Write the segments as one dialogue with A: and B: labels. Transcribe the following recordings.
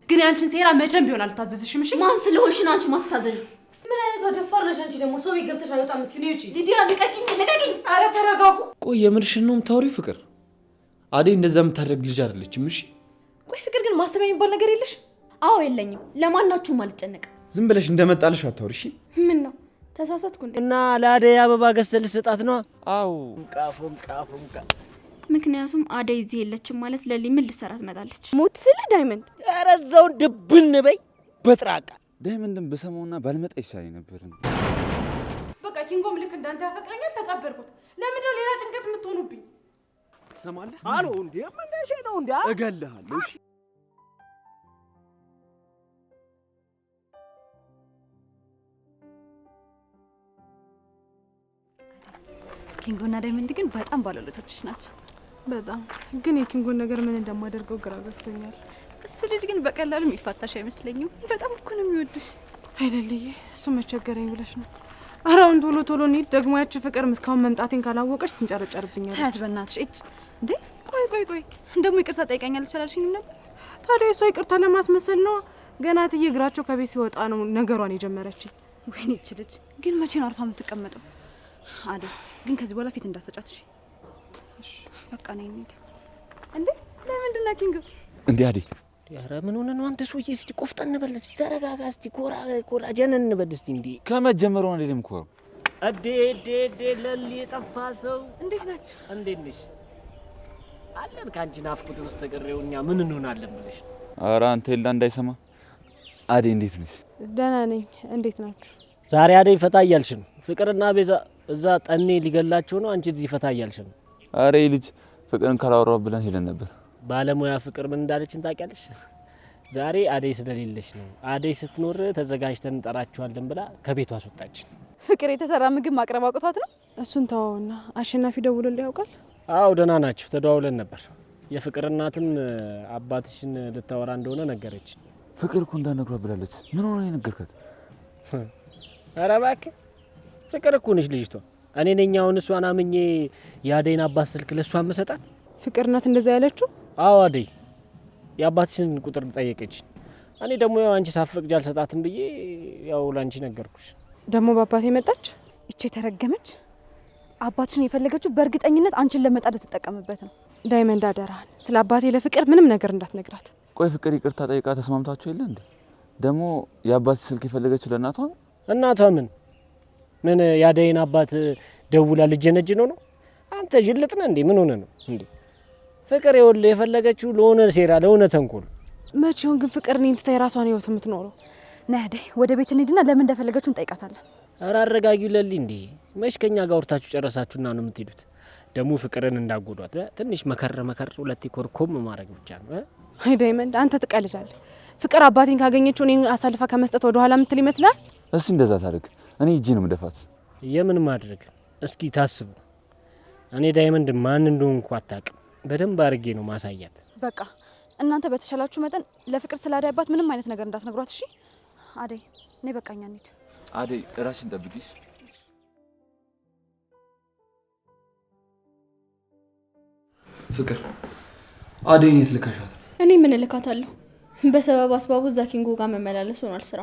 A: ግን ያንቺን ሴራ መቼም ቢሆን አልታዘዝሽም እሺ
B: ማን ስለሆንሽ ነው አንቺ ማትታዘዥ
A: ምን አይነት ወደፋር ነሽ አንቺ ደግሞ ሰው ይገብተሽ አይወጣም ትኔ እጪ
B: ሊዲያ ልቀቂኝ
A: አረ ተረጋጉ
C: ቆይ የምርሽን ነው የምታወሪው ፍቅር አደይ እንደዛ የምታደርግ ልጅ አይደለችም እሺ
B: ቆይ ፍቅር ግን ማሰብ የሚባል ነገር የለሽ አዎ የለኝም ለማናችሁም አልጨነቅም
C: ዝም ብለሽ እንደመጣልሽ አታውሪ እሺ
B: ምን ነው ተሳሳትኩ እንዴ
D: እና ለአደይ አበባ ገዝተህ ልትሰጣት ነው
C: አው
D: ቃፉም
B: ምክንያቱም አደይ እዚህ የለችም ማለት ለሊ ምን ልትሰራ ትመጣለች ሞት ስለ ዳይመንድ
D: ያረዛው ድብን በይ በጥራቃ
C: ዳይመንድን በሰሞኑና ባልመጣ ይሻለኝ ነበር
A: በቃ ኪንጎም ልክ እንዳንተ ያፈቅረኛል ተቀበልኩት ለምን ነው ሌላ ጭንቀት የምትሆኑብኝ
C: ሰማለህ
D: አሎ እንዴ ምንሽ ነው እንዴ
C: እገልሃለሁ እሺ
B: ኪንጎና ዳይመንድ ግን በጣም ባለውለቶችሽ ናቸው
A: በጣም ግን የኪንጎን ነገር ምን እንደማደርገው ግራ ገብቶኛል
B: እሱ ልጅ ግን በቀላሉ የሚፋታሽ አይመስለኝም በጣም እኮ ነው የሚወድሽ
A: አይደልዬ እሱ መቸገረኝ ብለሽ ነው አራውን ቶሎ እንሂድ ደግሞ ያቺ ፍቅር እስካሁን መምጣቴን ካላወቀች ትንጨረጨርብኛለች
B: ታያት በእናትሽ እጭ እንዴ ቆይ ደግሞ ይቅርታ ጠይቃኛለች አላልሽኝም ነበር
A: ታዲያ እሷ ይቅርታ ለማስመሰል ነው ገና ትዬ እግራቸው ከቤት ሲወጣ ነው ነገሯን የጀመረችኝ
B: ወይኔ እቺ ልጅ ግን መቼ ነው አርፋ የምትቀመጠው አደይ ግን ከዚህ በኋላ ፊት እንዳሰጫት እሺ በቃ ነኝ እንዴ እንዴ ለምንድን ነው ኪንጎ
C: እንዴ አደይ
D: ያረ ምን ሆነ ነው አንተ ሰውዬ እስቲ ቆፍጠን በል እስቲ ተረጋጋ እስቲ ኮራ ጀነን በል እስቲ እንዴ
C: ከመጀመሩ ነው ለለም ኮራ
D: አዴ ለሊ ጠፋ ሰው
B: እንዴት ናችሁ
D: እንዴት ነሽ አለን ካንቺ ናፍቁት በስተቀረውኛ ምን እንሆናለን ብለሽ
C: ኧረ አንተ ይላ እንዳይሰማ አደይ እንዴት ነሽ
A: ደህና ነኝ እንዴት ናችሁ
D: ዛሬ አደይ ፈታ እያልሽ ነው ፍቅርና ቤዛ እዛ ጠኔ ሊገላቸው ነው አንቺ እዚህ ፈታ እያልሽ ነው
C: ኧረ ልጅ ፍቅርን ካላወራው ብለን ሄደን ነበር
D: ባለሙያ ፍቅር ምን እንዳለችን ታውቂያለሽ ዛሬ አደይ ስለሌለሽ ነው አደይ ስትኖር ተዘጋጅተን እንጠራችኋለን ብላ ከቤቷ አስወጣችን
B: ፍቅር የተሰራ ምግብ ማቅረብ አቅቷት ነው
A: እሱን ተወውና አሸናፊ ደውሎልኝ ያውቃል
D: አው ደህና ናችሁ ተደዋውለን ነበር የፍቅር እናትም አባትሽን ልታወራ እንደሆነ ነገረች
C: ፍቅር እኮ እንዳነግሯ ብላለች ምን ሆነ የነገርካት
D: ኧረ እባክህ ፍቅር እኮ ነሽ ልጅቷ እኔ ነኝ አሁን እሷን አምኜ የአደይን አባት ስልክ ለሷ መሰጣት
A: ፍቅር ናት እንደዛ ያለችው
D: አዎ አደይ የአባትሽን ቁጥር ጠየቀች እኔ ደግሞ ያው አንቺ ሳፍቅጅ አልሰጣትም ብዬ ያው ላንቺ ነገርኩሽ
A: ደግሞ በአባቴ መጣች
B: እቺ ተረገመች አባትሽን የፈለገችው በእርግጠኝነት አንቺን ለመጣድ ተጠቀመበት ነው
A: ዳይመንድ አደራህን ስለ አባቴ ለፍቅር ምንም ነገር እንዳትነግራት
C: ቆይ ፍቅር ይቅርታ ጠይቃ ተስማምታችሁ የለ እንዴ ደግሞ የአባትሽ ስልክ የፈለገችው ለእናቷ ነው
D: እናቷ ምን ያደይን አባት ደውላ ልጅነጅ ነው አንተ ጅልጥ ነህ እንዴ ምን ሆነ ነው እንዴ ፍቅር ይኸውልህ የፈለገችው ለሆነ ሴራ ለሆነ ተንኮል
A: መቼውን ግን ፍቅር እኔን ትታ የራሷን ህይወት የምትኖረው
B: ነይ አደይ ወደ ቤት እንሂድና ለምን እንደፈለገችው እንጠይቃታለን
D: ኧረ አረጋጊው ለሊ እንዴ መች ከኛ ጋር ወርታችሁ ጨረሳችሁና ነው የምትሄዱት ደግሞ ፍቅርን እንዳጎዷት ትንሽ መከር ሁለት ኮርኮም ማድረግ ብቻ ነው
A: አይ ዳይመንድ አንተ ትቀልዳለህ ፍቅር አባቴን ካገኘችው እኔን አሳልፋ ከመስጠት ወደ ኋላ የምትል ይመስላል
C: እሺ እንደዛ ታደርግ እኔ እጄ ነው መደፋት
D: የምን ማድረግ እስኪ ታስቡ እኔ ዳይመንድ ማን እንደሆንኩ አታውቅም በደንብ አድርጌ ነው ማሳያት
B: በቃ እናንተ በተሻላችሁ መጠን ለፍቅር ስላዳይ አባት ምንም አይነት ነገር እንዳትነግሯት እሺ አደይ ነይ በቃኛ እንሂድ
C: አደይ ራስሽን ጠብቂሽ ፍቅር አደይን የት ልከሻት
B: እኔ ምን እልካታለሁ በሰበብ አስባቡ እዛ ኪንጎ ጋር መመላለስ ሆኗል ስራ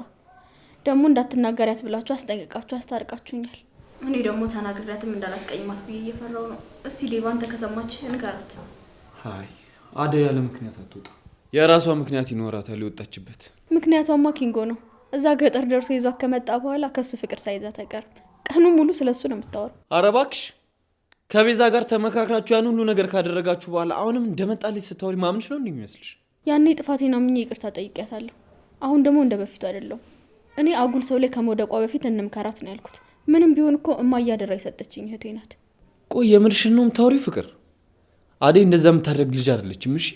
B: ደግሞ እንዳትናገሪያት ብላችሁ አስጠንቅቃችሁ አስታርቃችሁኛል እኔ ደግሞ ተናግሬያትም እንዳላስቀይማት ብዬ እየፈራው ነው እስቲ ሌባን ተከሰማች እንጋራት
C: አይ አደይ ያለ ምክንያት አትወጣ የራሷ ምክንያት ይኖራታል የወጣችበት
B: ምክንያቷማ ኪንጎ ነው እዛ ገጠር ደርሶ ይዟት ከመጣ በኋላ ከሱ ፍቅር ሳይዛት አይቀርም ቀኑን ሙሉ ስለሱ ነው የምታወራው
C: ኧረ እባክሽ ከቤዛ ጋር ተመካክራችሁ ያን ሁሉ ነገር ካደረጋችሁ በኋላ አሁንም እንደመጣልሽ ስታወሪ ማምንሽ ነው እንደሚመስልሽ
B: ያኔ ጥፋቴን አምኜ ይቅርታ ጠይቄያታለሁ አሁን ደግሞ እንደበፊቱ አይደለም እኔ አጉል ሰው ላይ ከመውደቋ በፊት እንምከራት ነው ያልኩት ምንም ቢሆን እኮ እማያደራ የሰጠችኝ እህቴ ናት
C: ቆይ የምርሽን ነው የምታወሪው ፍቅር አደይ እንደዛ የምታደርግ ልጅ አይደለችም እሺ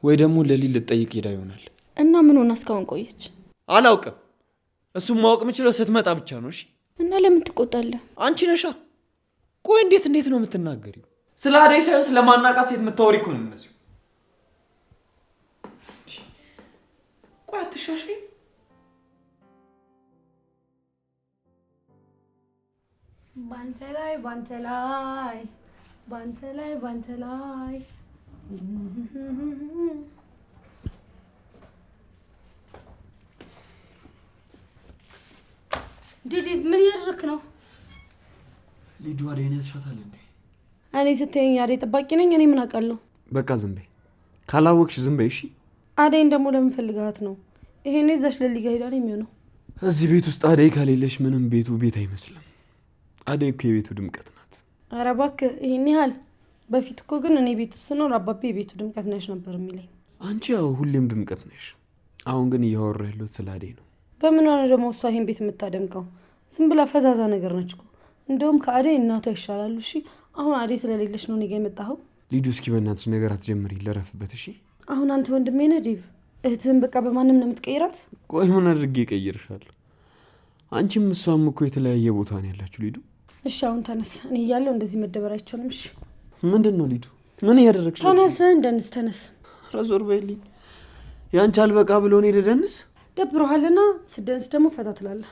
C: ወይ ደግሞ ለሊል ልትጠይቅ ሄዳ ይሆናል
B: እና ምን ሆና እስካሁን ቆየች
C: አላውቅም እሱም ማወቅ የምችለው ስትመጣ ብቻ ነው እሺ
B: እና ለምን ትቆጣለህ
C: አንቺ ነሻ ቆይ እንዴት ነው የምትናገሪው ስለ አደይ ሳይሆን ስለማናቃት ሴት የምታወሪ እኮ ነው የሚመስለው ቆይ አትሻሽኝ
A: ባንተ ላይ
B: ምን ያደረክ ነው?
C: ሊዱ አደይን ያስሻታል እንዴ?
B: እኔ ስትይኝ አደይ ጠባቂ ነኝ? እኔ ምን አውቃለሁ?
C: በቃ ዝም በይ። ካላወቅሽ ዝም በይ እሺ።
B: አደይን ደግሞ ለምን ፈልጋት ነው? ይሄኔ እዛሽ ለሊጋ ሄዳ ነው የሚሆነው።
C: እዚህ ቤት ውስጥ አደይ ከሌለሽ ምንም ቤቱ ቤት አይመስልም። አደይ እኮ የቤቱ ድምቀት ናት።
B: ኧረ እባክህ ይሄን ያህል። በፊት እኮ ግን እኔ ቤት ውስጥ ስኖር አባቤ የቤቱ ድምቀት ነሽ ነበር የሚለኝ።
C: አንቺ ያው ሁሌም ድምቀት ነሽ። አሁን ግን እያወራ ያለሁት ስለ አደይ ነው።
B: በምን ሆነ ደግሞ እሷ ይሄን ቤት የምታደምቀው? ዝም ብላ ፈዛዛ ነገር ነች እኮ። እንደውም ከአደይ እናቷ ይሻላሉ። እሺ አሁን አደይ ስለሌለሽ ነው እኔ ጋ የመጣኸው?
C: ሊዱ እስኪ በእናትሽ ነገር አትጀምሪ፣ ልረፍበት እሺ።
B: አሁን አንተ ወንድሜ ነህ ዴቭ። እህትህን በቃ በማንም ነው የምትቀይራት?
C: ቆይ ምን አድርጌ እቀይርሻለሁ? አንቺም እሷም እኮ የተለያየ ቦታ ነው ያላችሁ ሊዱ።
B: እሺ አሁን ተነስ። እኔ እያለሁ እንደዚህ መደበር አይቻልም። እሺ
C: ምንድን ነው ሊዱ? ምን እያደረግሽ?
B: ተነስ እንደንስ ተነስ።
C: ኧረ ዞር በይልኝ። ያንቺ አልበቃ ብሎ እኔ ልደንስ?
B: ደብሮሃልና ስደንስ ደግሞ ፈታ ትላለህ።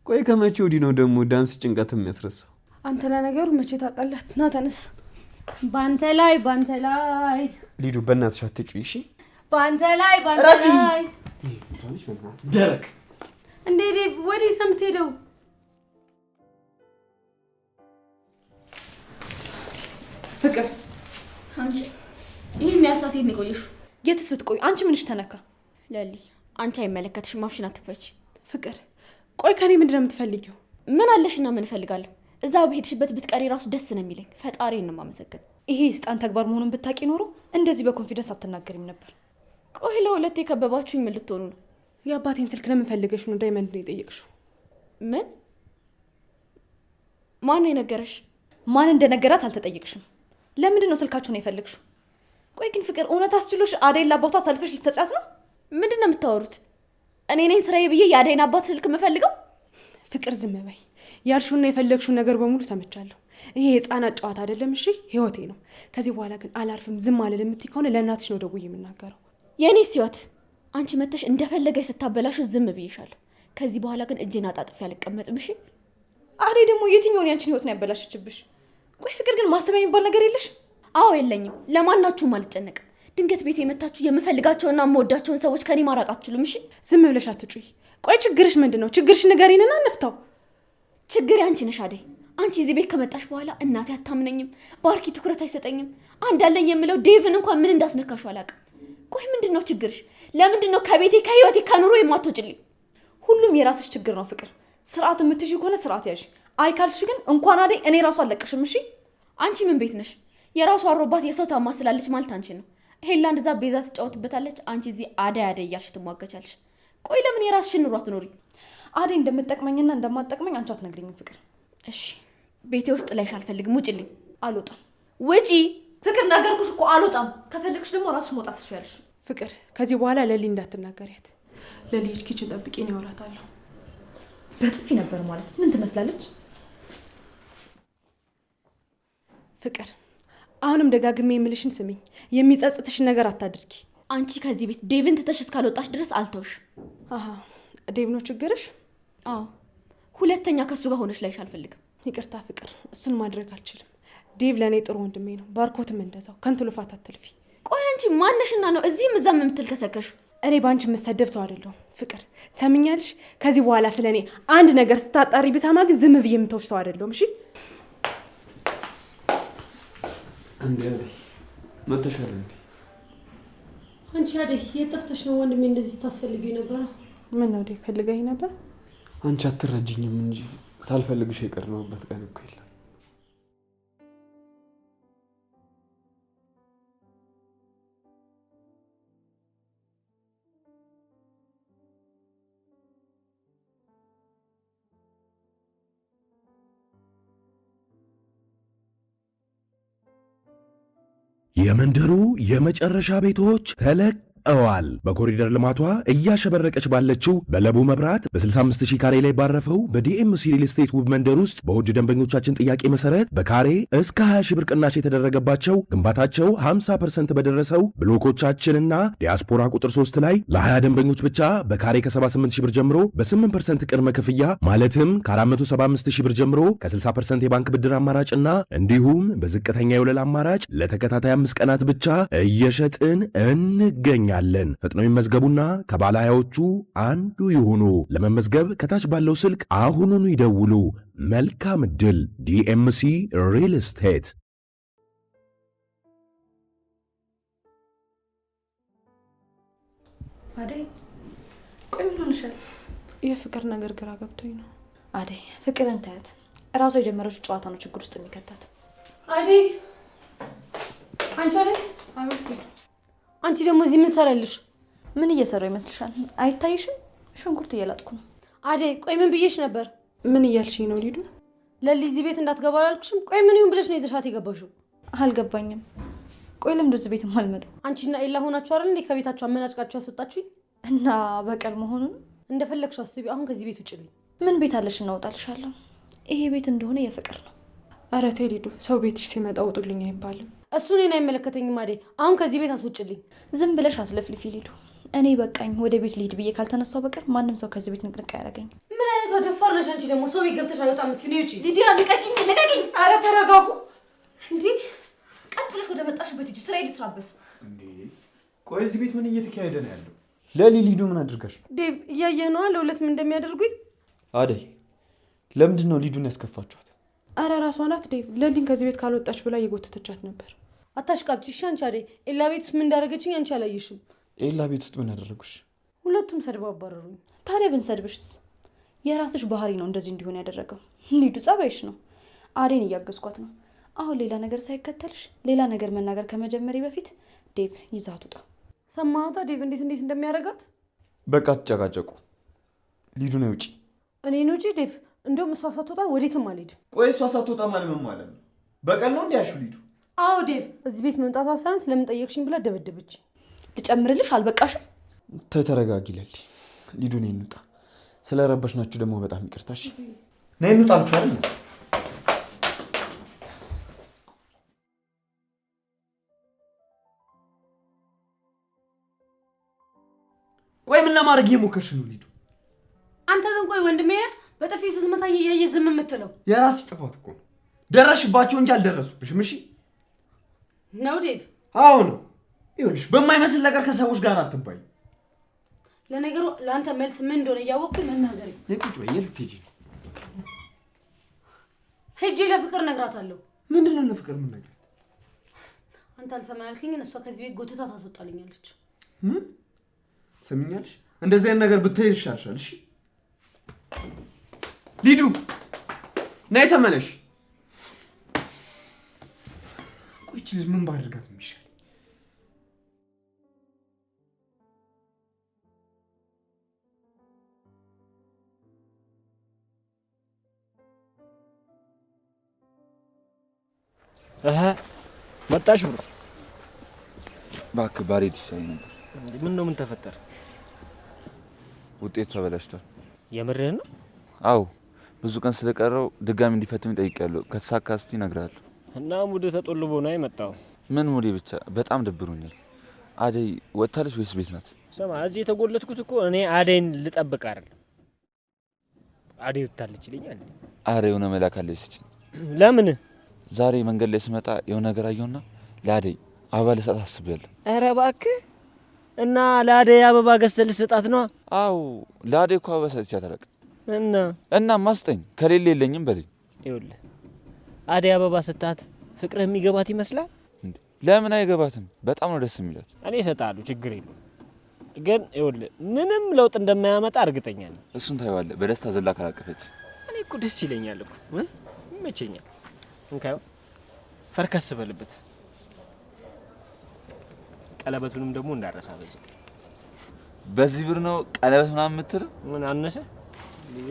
C: ቆይ ከመቼ ወዲህ ነው ደግሞ ዳንስ ጭንቀት የሚያስረሳው?
B: አንተ ለነገሩ መቼ ታውቃለህ? ና ተነስ። ባንተ ላይ
C: ሊዱ በእናትሽ አትጩይ እሺ።
B: ባንተ ላይ
C: ደረቅ
B: እንዴ ዴቭ፣ ወዴት ነው የምትሄደው?
A: ፍቅር
B: አንቺ ይሄን ያሳት የት ነው የቆየሽው?
A: የትስ ብትቆይ አንቺ ምንሽ ተነካ?
B: ለሊ አንቺ አይመለከትሽም። አፍሽን አትክፈች።
A: ፍቅር ቆይ ከኔ ምንድን ነው የምትፈልጊው?
B: ምን አለሽና ምን እፈልጋለሁ? እዛ በሄድሽበት ብትቀሪ ራሱ ደስ ነው የሚለኝ። ፈጣሪን ነው የማመሰግን።
A: ይሄ የስጣን ተግባር መሆኑን ብታቂ ኖሮ እንደዚህ በኮንፊደንስ አትናገሪም ነበር።
B: ቆይ ለሁለት የከበባችሁኝ ምን ልትሆኑ ነው?
A: የአባቴን ስልክ ለምን ፈልገሽ ነው ዳይመንድ ነው የጠየቅሽው?
B: ምን? ማን የነገረሽ?
A: ማን እንደነገራት አልተጠየቅሽም። ለምንድን ነው ስልካችሁን የፈለግሽው? ቆይ ግን ፍቅር እውነት አስችሎሽ አደይን ለአባቷ አሳልፈሽ ልትሰጫት ነው?
B: ምንድን ነው የምታወሩት? እኔ ነኝ ስራዬ ብዬ የአደይን አባት ስልክ የምፈልገው?
A: ፍቅር ዝም በይ። ያልሽውና የፈለግሽውን ነገር በሙሉ ሰምቻለሁ። ይሄ የህፃናት ጨዋታ አይደለም እሺ፣ ህይወቴ ነው። ከዚህ በኋላ ግን አላርፍም፣ ዝም አልል የምትይ ከሆነ ለእናትሽ ነው ደውዬ የምናገረው።
B: የኔስ ህይወት አንቺ መተሽ እንደፈለገሽ ስታበላሹ ዝም ብዬሻለሁ። ከዚህ በኋላ ግን እጄን አጣጥፌ አልቀመጥም እሺ።
A: አደይ ደግሞ የትኛውን ያንቺን ህይወት ነው ያበላሸችብሽ? ቆይ ፍቅር ግን ማሰብ የሚባል ነገር የለሽ?
B: አዎ የለኝም። ለማናችሁም አልጨነቅም። ድንገት ቤት የመታችሁ የምፈልጋቸውና የምወዳቸውን ሰዎች ከኔ ማራቅ አትችሉም እሺ።
A: ዝም ብለሽ አትጩይ። ቆይ ችግርሽ ምንድን ነው? ችግርሽ ንገሪንና እንፍታው።
B: ችግር አንቺ ነሽ አደይ። አንቺ እዚህ ቤት ከመጣሽ በኋላ እናቴ አታምነኝም፣ ባርኪ ትኩረት አይሰጠኝም። አንድ አለኝ የምለው ዴቭን እንኳን ምን እንዳስነካሹ አላውቅም። ቆይ ምንድን ነው ችግርሽ? ለምንድን ነው ከቤቴ ከህይወቴ ከኑሮ የማትወጭልኝ?
A: ሁሉም የራስሽ ችግር ነው ፍቅር። ስርዓት የምትይዥ ከሆነ ስርዓት ያዥ። አይካልሽ ግን እንኳን አደይ እኔ ራሱ አለቀሽም እሺ።
B: አንቺ ምን ቤት ነሽ? የራሱ አሮባት የሰው ታማስላለች ማለት አንቺ ነው። ሄላ እንደዛ ቤዛ ትጫወትበታለች፣ አንቺ እዚህ አደይ አደይ እያልሽ ትሟገቻለሽ። ቆይ ለምን የራስሽን ኑሮ አትኖሪ?
A: አደይ እንደምትጠቅመኝና እንደማትጠቅመኝ አንቺ አትነግሪኝም ፍቅር።
B: እሺ ቤቴ ውስጥ ላይሽ አልፈልግም፣ ውጭልኝ።
A: አልወጣም።
B: ውጪ።
A: ፍቅር ነገርኩሽ እኮ አልወጣም። ከፈለግሽ ደግሞ ራስሽ መውጣት ትችያለሽ። ፍቅር ከዚህ በኋላ ለሊ እንዳትናገሪያት። ለሊ ኪችን ጠብቂኝ፣ ያወራታለሁ። በጥፊ ነበር ማለት ምን ትመስላለች? ፍቅር አሁንም ደጋግሜ የምልሽን ስሚኝ። የሚጸጽትሽን ነገር አታድርጊ።
B: አንቺ ከዚህ ቤት ዴቭን ትተሽ እስካልወጣሽ ድረስ አልተውሽ።
A: አሃ ዴቭ ነው ችግርሽ?
B: አዎ ሁለተኛ ከሱ ጋር ሆነሽ ላይሽ አልፈልግም።
A: ይቅርታ ፍቅር፣ እሱን ማድረግ አልችልም። ዴቭ ለእኔ ጥሩ ወንድሜ ነው። ባርኮትም እንደዛው። ከንቱ ልፋት አትልፊ።
B: ቆይ አንቺ ማነሽና ነው እዚህም እዛም የምትልከሰከሹ?
A: እኔ በአንቺ የምሰደብ ሰው አይደለሁም ፍቅር፣ ሰምኛልሽ? ከዚህ በኋላ ስለ እኔ አንድ ነገር ስታጣሪ ብሰማ ግን ዝም ብዬ የምተውሽ ሰው አይደለሁም እሺ?
C: እንዴ አደይ መተሻለ እንዴ?
E: አንቺ አደይ የት ጠፍተሽ ነው? ወንድሜ እንደዚህ ስታስፈልጊው ነበር።
A: ምን ነው ዴቭ ፈልገኝ ነበር?
C: አንቺ አትረጅኝም እንጂ ሳልፈልግሽ የቀረበበት ቀን እኮ የለም።
F: የመንደሩ የመጨረሻ ቤቶች ተለቀዋል። በኮሪደር ልማቷ እያሸበረቀች ባለችው በለቡ መብራት በ65000 ካሬ ላይ ባረፈው በዲኤምሲ ሪል ስቴት ውብ መንደር ውስጥ በውድ ደንበኞቻችን ጥያቄ መሰረት በካሬ እስከ 20,000 ብር ቅናሽ የተደረገባቸው ግንባታቸው 50% በደረሰው ብሎኮቻችንና ዲያስፖራ ቁጥር 3 ላይ ለ20 ደንበኞች ብቻ በካሬ ከ78000 ብር ጀምሮ በ8% ቅድመ ክፍያ ማለትም ከ475000 ብር ጀምሮ ከ60% የባንክ ብድር አማራጭና እንዲሁም በዝቅተኛ የወለል አማራጭ ለተከታታይ 5 ቀናት ብቻ እየሸጥን እንገኛለን። እንገኛለን። ፈጥነው ይመዝገቡና ከባለሃያዎቹ አንዱ ይሁኑ። ለመመዝገብ ከታች ባለው ስልክ አሁኑኑ ይደውሉ። መልካም ዕድል። ዲኤምሲ ሪል ስቴት።
A: አደይ ቆይ ምን ሆነሻል?
G: የፍቅር ነገር ግራ ገብቶኝ ነው።
A: አደይ ፍቅርን ታያት። እራሷ የጀመረችው ጨዋታ ነው ችግር ውስጥ የሚከታት።
E: አደይ አንቺ አደይ፣ አንቺ ደግሞ እዚህ ምን ሰራልሽ?
A: ምን እየሰራው ይመስልሻል? አይታይሽም? ሽንኩርት እየላጥኩ ነው።
E: አደይ ቆይ ምን ብዬሽ ነበር?
G: ምን እያልሽኝ ነው ሊዱ?
E: ለሊ እዚህ ቤት እንዳትገባ አላልኩሽም? ቆይ ምን ይሁን ብለሽ ነው ይዘሻት የገባሽው?
A: አልገባኝም። ቆይ ለምን እዚህ ቤት ማልመጣ?
E: አንቺና ኤላ ሆናችሁ አይደል እንዴ ከቤታችሁ አመናጭቃችሁ ያስወጣችሁኝ?
A: እና በቀል መሆኑን
E: እንደፈለግሽ አስቢ። አሁን ከዚህ ቤት ውጭልኝ።
A: ምን ቤት አለሽ? እናውጣልሻለሁ። ይሄ ቤት እንደሆነ የፍቅር ነው።
G: ኧረ ተይ ሊዱ፣ ሰው ቤትሽ ሲመጣ ውጡልኝ አይባልም።
E: እሱ እኔን አይመለከተኝም። አደይ አሁን ከዚህ ቤት አስወጭልኝ።
A: ዝም ብለሽ አስለፍልፊ ሊዱ። እኔ በቃኝ ወደ ቤት ልሂድ ብዬ ካልተነሳው በቀር ማንም ሰው ከዚህ ቤት ንቅንቅ አያደርገኝ።
E: ምን አይነቷ ደፋር ነሽ አንቺ! ደግሞ ሰው ቤት ገብተሽ አልወጣም የምትይው ውጪ።
A: ሊዲያ ልቀቂኝ፣ ልቀቂኝ!
E: ኧረ ተረጋጉ እንዴ!
A: ቀጥ ብለሽ ወደ መጣሽበት ሂጂ፣ ስራ ልስራበት።
C: እንዴ ቆይ እዚህ ቤት ምን እየተካሄደ ነው ያለው? ለሊ ሊዱ ምን አድርጋሽ ነው?
E: ዴቭ እያየህ ነዋ ለሁለት ምን እንደሚያደርጉኝ።
C: አደይ ለምንድን ነው ሊዱን ያስከፋችኋት?
G: አረ ራሷ ናት ዴቭ። ለሊን ከዚህ ቤት ካልወጣች ብላ እየጎተተቻት ነበር።
E: አታሽቃብጪ እሺ። አንቺ አደይ ኤላ ቤት ውስጥ ምን እንዳደረገችኝ አንቺ አላየሽም?
C: ኤላ ቤት ውስጥ ምን አደረጉሽ?
E: ሁለቱም ሰድበው አባረሩኝ።
A: ታዲያ ብንሰድብሽስ? የራስሽ ባህሪ ነው እንደዚህ እንዲሆን ያደረገው። ሊዱ ጸባይሽ ነው። አደይን እያገዝኳት ነው። አሁን ሌላ ነገር ሳይከተልሽ ሌላ ነገር መናገር ከመጀመሪ በፊት ዴቭ ይዛት ውጣ።
E: ሰማሃታ ዴቭ እንዴት እንደሚያደርጋት።
C: በቃ ትጨቃጨቁ። ሊዱ ነው ውጪ።
E: እኔ ነው ውጪ ዴቭ። እንደውም እሷ ሳትወጣ ወዴትም አልሄድም።
C: ቆይ እሷ ሳትወጣ ማለት ምን ማለት ነው? በቀል ነው እንዲያሹ ሊዱ?
E: አዎ ዴቭ፣ እዚህ ቤት መምጣቷ ሳያንስ ለምን ጠየቅሽኝ ብላ ደበደበች።
A: ልጨምርልሽ? አልበቃሽም?
C: ተረጋጊ ለሊ። ሊዱ ነይ እንውጣ። ስለረበሽናችሁ ደግሞ በጣም ይቅርታሽ። ነይ እንውጣ አልኩሽ አይደል? ቆይ ምን ለማድረግ እየሞከርሽ ነው ሊዱ?
E: አንተ ግን ቆይ ወንድሜ በጥፊ ስትመታኝ እያየህ ዝም የምትለው
C: የራስሽ ጥፋት እኮ ነው። ደረስሽባቸው እንጂ አልደረሱብሽም። እሺ
E: ነው ዴቭ?
C: አዎ ነው። ይኸውልሽ በማይመስል ነገር ከሰዎች ጋር አትባይ።
E: ለነገሩ ለአንተ መልስ ምን እንደሆነ እያወቅኩኝ መናገር።
C: ነይ ቁጭ በይ። የት ልትሄጂ ነው?
E: ሄጄ ለፍቅር እነግራታለሁ።
C: ምንድን ነው ለፍቅር ምን ነግራት?
E: አንተ አልሰማ ያልከኝን እሷ ከዚህ ቤት ጎትታ ታስወጣልኛለች።
C: ምን ሰሚኛለሽ? እንደዚህ አይነት ነገር ብትሄድ ይሻልሻል። እሺ ሊዱ ነይ ተመለሽ። ቆይ እቺ ልጅ ምን ባደርጋት ነው የሚሻል?
D: መጣሽ ብሎ
H: እባክህ ባሬድ ይሻለኝ ነበር።
D: ምን ነው ምን ተፈጠረ?
H: ውጤቱ ተበላሽቷል።
D: የምርህን ነው?
H: አዎ ብዙ ቀን ስለቀረው ድጋሚ እንዲፈትም ጠይቄያለሁ። ከተሳካ እስቲ እነግርሃለሁ።
D: እና ሙድ ተጦልቦ ነው የመጣው?
H: ምን ሙዴ ብቻ በጣም ደብሮኛል። አደይ ወጥታለች ወይስ ቤት ናት?
D: ስማ እዚህ የተጎለትኩት እኮ እኔ አደይን ልጠብቅ አይደለም። አደይ ወጥታለች ይለኛል።
H: አረ የሆነ መላክ አለች።
D: ለምን?
H: ዛሬ መንገድ ላይ ስመጣ የሆነ ነገር አየሁና ለአደይ አበባ ልሰጣት አስቤያለሁ።
D: ኧረ እባክህ! እና ለአደይ አበባ ገዝተህ ልትሰጣት ነው?
H: አዎ ለአደይ እኮ አበባ ሰጥቻት አላውቅም። እና ማስጠኝ ከሌለ የለኝም በለኝ።
D: ይኸውልህ አደይ አበባ ስጣት ፍቅርህ የሚገባት ይመስላል
H: እንዴ? ለምን አይገባትም? በጣም ነው ደስ የሚላት።
D: እኔ እሰጥሃለሁ፣ ችግር የለም። ግን ይኸውልህ ምንም ለውጥ እንደማያመጣ እርግጠኛ ነኝ።
H: እሱን ታየዋለህ። በደስታ ዘላ ካላቀፈች
D: እኔ እኮ ደስ ይለኛል እኮ ይመቸኛል። እንካዩ ፈርከስ በልበት። ቀለበቱንም ደግሞ እንዳረሳ
H: በዚህ ብር ነው ቀለበት ምናምን የምትለው?
D: ምን አነሰ?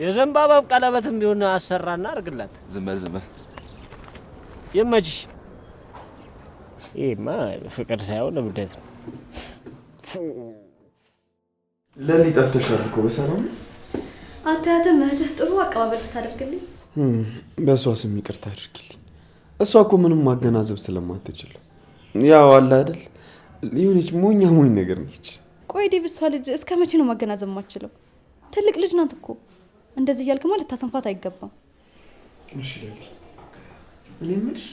D: የዘንባባ ቀለበትም ቢሆን አሰራና አርግላት።
H: ዝም በል ዝም በል።
D: ይመችሽ። ይሄማ ፍቅር ሳይሆን እብደት ነው።
C: ለሊ ጠፍተሻል እኮ በሰላም
A: አታያትም? እህትህ ጥሩ አቀባበል ስታደርግልኝ
C: በእሷ ስም ይቅርታ አድርጊልኝ። እሷ እኮ ምንም ማገናዘብ ስለማትችል ያው አለ አይደል የሆነች ሞኝ ነገር ነች።
A: ቆይ ዴቭ፣ እሷ ልጅ እስከ መቼ ነው ማገናዘብ ማትችለው? ትልቅ ልጅ ናት እኮ። እንደዚህ እያልክ ማለት ታሰንፋት አይገባም።
C: እሺ ለሊ፣ እኔ የምልሽ